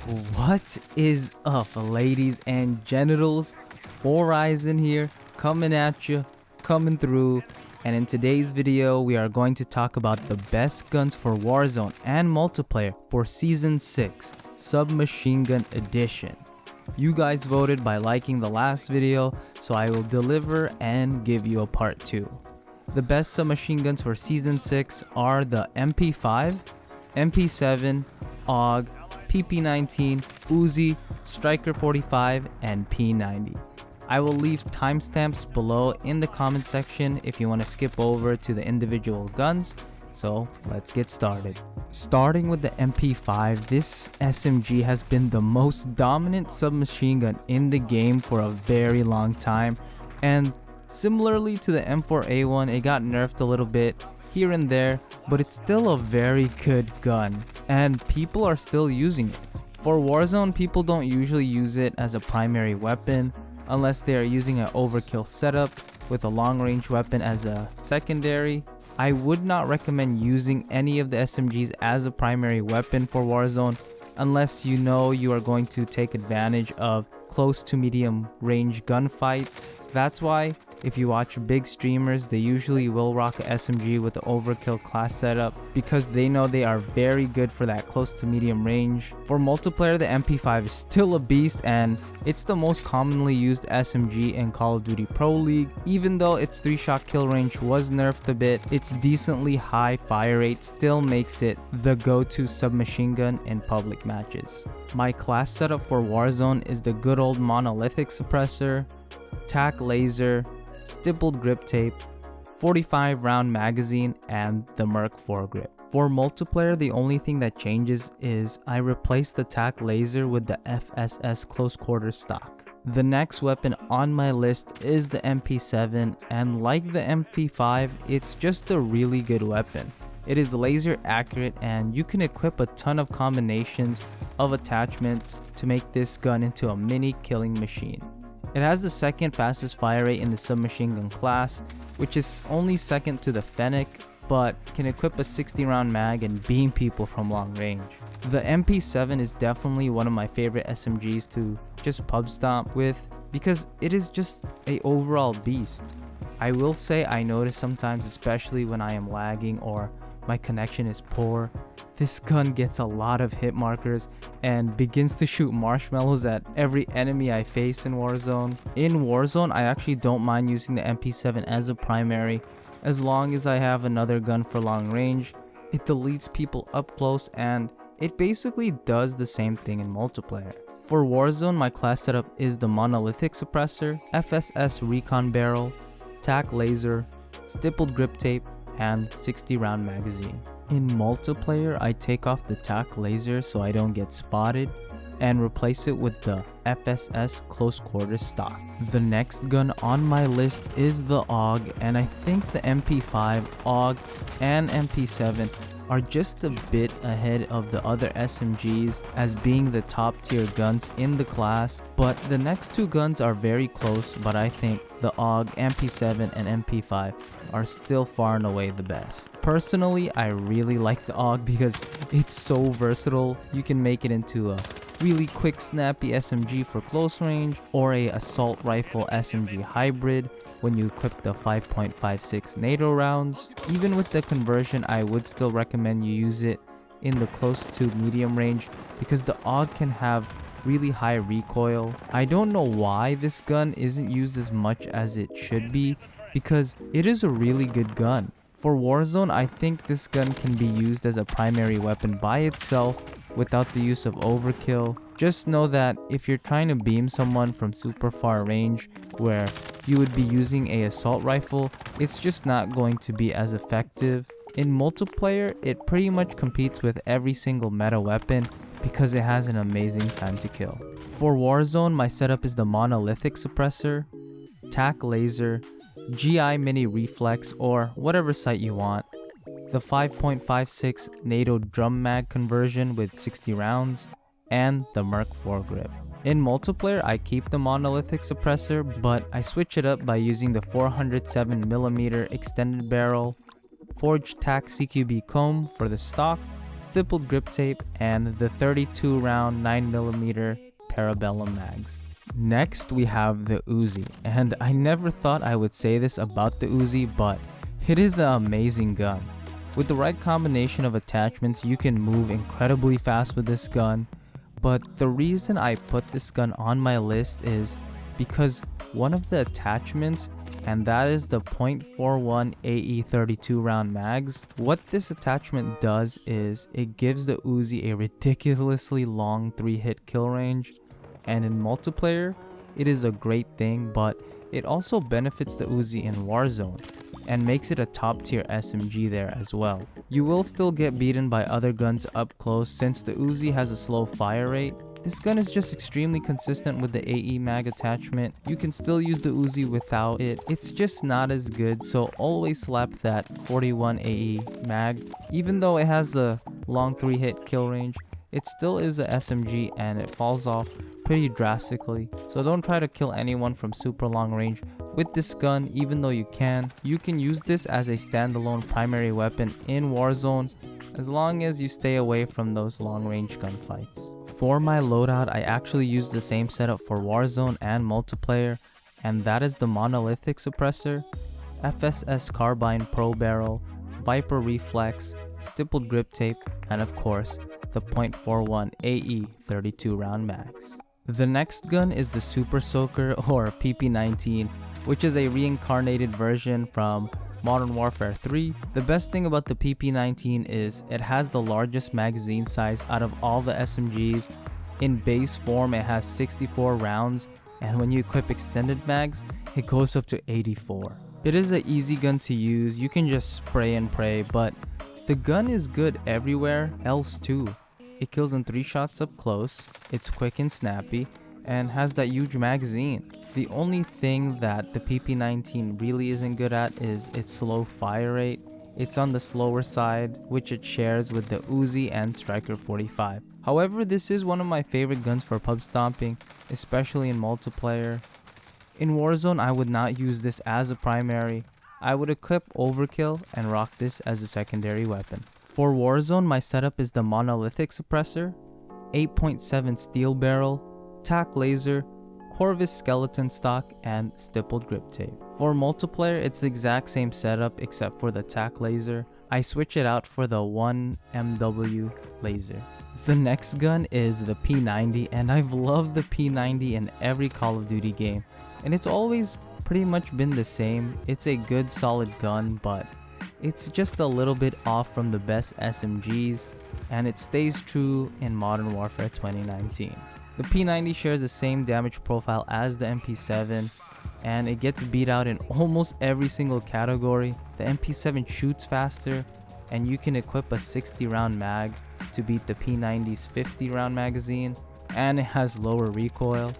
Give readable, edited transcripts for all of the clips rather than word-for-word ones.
What is up, ladies and genitals? Horizon here, coming at you, coming through, and in today's video we are going to talk about the best guns for Warzone and multiplayer for Season 6 Submachine Gun Edition. You guys voted by liking the last video, so I will deliver and give you a part 2. The best submachine guns for Season 6 are the MP5, MP7, AUG, PP19, Uzi, Striker 45, and P90. I will leave timestamps below in the comment section if you want to skip over to the individual guns. So let's get started. Starting with the MP5, this SMG has been the most dominant submachine gun in the game for a very long time, and similarly to the M4A1, it got nerfed a little bit here and there, but it's still a very good gun and people are still using it. For Warzone, people don't usually use it as a primary weapon unless they are using an overkill setup with a long range weapon as a secondary. I would not recommend using any of the SMGs as a primary weapon for Warzone unless you know you are going to take advantage of close to medium range gunfights. That's why if you watch big streamers, they usually will rock a SMG with the overkill class setup because they know they are very good for that close to medium range. For multiplayer, the MP5 is still a beast and it's the most commonly used SMG in Call of Duty Pro League. Even though its 3-shot kill range was nerfed a bit, its decently high fire rate still makes it the go-to submachine gun in public matches. My class setup for Warzone is the good old monolithic suppressor, tac laser, stippled grip tape, 45 round magazine, and the Merc foregrip. For multiplayer, the only thing that changes is I replace the tac laser with the FSS close quarter stock. The next weapon on my list is the MP7, and like the MP5, it's just a really good weapon. It is laser accurate and you can equip a ton of combinations of attachments to make this gun into a mini killing machine. It has the second fastest fire rate in the submachine gun class, which is only second to the Fennec, but can equip a 60 round mag and beam people from long range. The MP7 is definitely one of my favorite SMGs to just pub stomp with because it is just an overall beast. I will say I notice sometimes, especially when I am lagging or my connection is poor, this gun gets a lot of hit markers and begins to shoot marshmallows at every enemy I face in Warzone. In Warzone, I actually don't mind using the MP7 as a primary as long as I have another gun for long range. It deletes people up close and it basically does the same thing in multiplayer. For Warzone, my class setup is the monolithic suppressor, FSS recon barrel, tac laser, stippled grip tape, and 60 round magazine. In multiplayer, I take off the tac laser so I don't get spotted and replace it with the FSS close quarters stock. The next gun on my list is the AUG, and I think the MP5, AUG, and MP7 are just a bit ahead of the other SMGs as being the top tier guns in the class, but the next two guns are very close, but I think the AUG, MP7, and MP5 are still far and away the best. Personally, I really like the AUG because it's so versatile. You can make it into a really quick snappy SMG for close range or a assault rifle SMG hybrid when you equip the 5.56 NATO rounds. Even with the conversion, I would still recommend you use it in the close to medium range because the AUG can have really high recoil. I don't know why this gun isn't used as much as it should be because it is a really good gun. For Warzone, I think this gun can be used as a primary weapon by itself without the use of overkill. Just know that if you're trying to beam someone from super far range where you would be using an assault rifle, it's just not going to be as effective. In multiplayer, it pretty much competes with every single meta weapon because it has an amazing time to kill. For Warzone, my setup is the monolithic suppressor, tac laser, GI mini reflex or whatever sight you want, the 5.56 NATO drum mag conversion with 60 rounds, and the Merc foregrip. In multiplayer, I keep the monolithic suppressor, but I switch it up by using the 407mm extended barrel, forged tac CQB comb for the stock, stippled grip tape, and the 32 round 9mm parabellum mags. Next we have the Uzi, and I never thought I would say this about the Uzi, but it is an amazing gun. With the right combination of attachments, you can move incredibly fast with this gun. But the reason I put this gun on my list is because one of the attachments, and that is the .41 AE 32 round mags. What this attachment does is it gives the Uzi a ridiculously long 3-hit kill range, and in multiplayer it is a great thing, but it also benefits the Uzi in Warzone and makes it a top tier SMG there as well. You will still get beaten by other guns up close since the Uzi has a slow fire rate. This gun is just extremely consistent with the AE mag attachment. You can still use the Uzi without it. It's just not as good, so always slap that 41 AE mag. Even though it has a long 3-hit kill range, it still is a SMG and it falls off pretty drastically. So don't try to kill anyone from super long range with this gun, even though you can. You can use this as a standalone primary weapon in Warzone as long as you stay away from those long range gunfights. For my loadout, I actually use the same setup for Warzone and multiplayer, and that is the monolithic suppressor, FSS carbine pro barrel, Viper reflex, stippled grip tape, and of course the .41 AE 32 round mags. The next gun is the Super Soaker or PP19, which is a reincarnated version from Modern Warfare 3. The best thing about the PP19 is it has the largest magazine size out of all the SMGs. In base form it has 64 rounds, and when you equip extended mags it goes up to 84. It is an easy gun to use, you can just spray and pray, but the gun is good everywhere else too. It kills in 3 shots up close, it's quick and snappy, and has that huge magazine. The only thing that the PP19 really isn't good at is its slow fire rate. It's on the slower side, which it shares with the Uzi and Striker 45. However, this is one of my favorite guns for pub stomping, especially in multiplayer. In Warzone, I would not use this as a primary. I would equip Overkill and rock this as a secondary weapon. For Warzone, my setup is the monolithic suppressor, 8.7 steel barrel, tac laser, Corvus skeleton stock, and stippled grip tape. For multiplayer, it's the exact same setup except for the tac laser. I switch it out for the 1MW laser. The next gun is the P90, and I've loved the P90 in every Call of Duty game, and it's always pretty much been the same. It's a good solid gun, but it's just a little bit off from the best SMGs, and it stays true in Modern Warfare 2019. The P90 shares the same damage profile as the MP7, and it gets beat out in almost every single category. The MP7 shoots faster, and you can equip a 60 round mag to beat the P90's 50 round magazine, and it has lower recoil.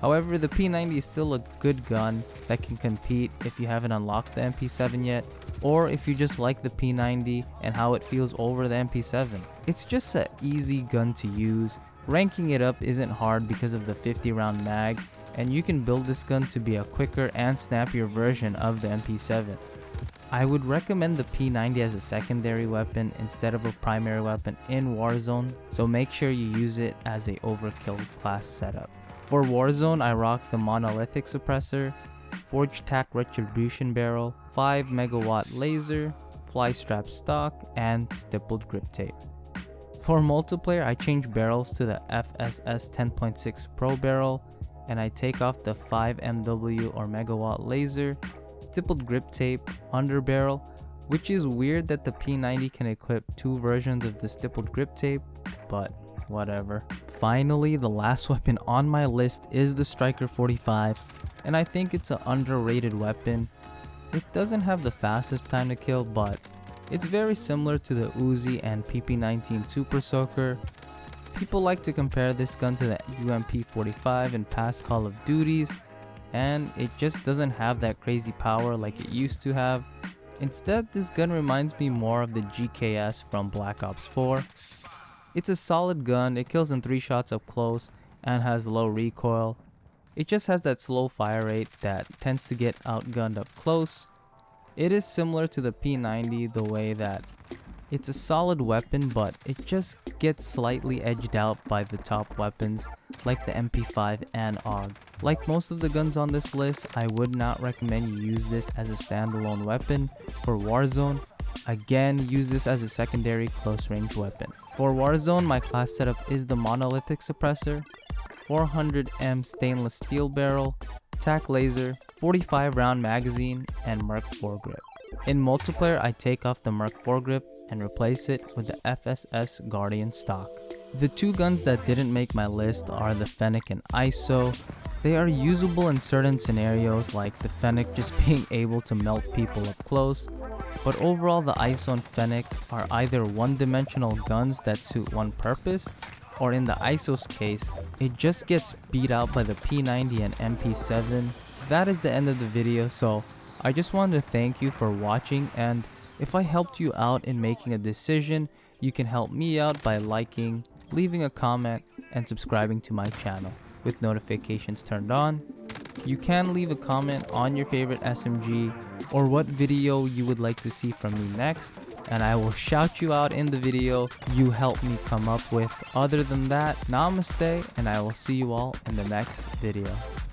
However, the P90 is still a good gun that can compete if you haven't unlocked the MP7 yet, or if you just like the P90 and how it feels over the MP7. It's just an easy gun to use. Ranking it up isn't hard because of the 50 round mag, and you can build this gun to be a quicker and snappier version of the MP7. I would recommend the P90 as a secondary weapon instead of a primary weapon in Warzone, so make sure you use it as a overkill class setup. For Warzone, I rock the monolithic suppressor, forged tac retribution barrel, 5 megawatt laser, fly strap stock, and stippled grip tape. For multiplayer, I change barrels to the FSS 10.6 Pro barrel, and I take off the 5MW or megawatt laser, stippled grip tape, underbarrel, which is weird that the P90 can equip 2 versions of the stippled grip tape, but whatever. Finally, the last weapon on my list is the Striker 45, and I think it's an underrated weapon. It doesn't have the fastest time to kill, but it's very similar to the Uzi and PP19 Super Soaker. People like to compare this gun to the UMP45 in past Call of Duties, and it just doesn't have that crazy power like it used to have. Instead, this gun reminds me more of the GKS from Black Ops 4. It's a solid gun, it kills in 3 shots up close and has low recoil. It just has that slow fire rate that tends to get outgunned up close. It is similar to the P90 the way that It's a solid weapon, but it just gets slightly edged out by the top weapons like the MP5 and AUG. Like most of the guns on this list, I would not recommend you use this as a standalone weapon. For Warzone, again, use this as a secondary close range weapon. For Warzone, my class setup is the monolithic suppressor, 400M stainless steel barrel, tac laser, 45 round magazine, and Merc foregrip. In multiplayer, I take off the Merc foregrip and replace it with the FSS Guardian stock. The two guns that didn't make my list are the Fennec and ISO. They are usable in certain scenarios, like the Fennec just being able to melt people up close, but overall the ISO and Fennec are either one-dimensional guns that suit one purpose, or in the ISO's case, it just gets beat out by the P90 and MP7. That is the end of the video, so I just wanted to thank you for watching, and if I helped you out in making a decision, you can help me out by liking, leaving a comment, and subscribing to my channel with notifications turned on. You can leave a comment on your favorite SMG or what video you would like to see from me next, and I will shout you out in the video you helped me come up with. Other than that, namaste, and I will see you all in the next video.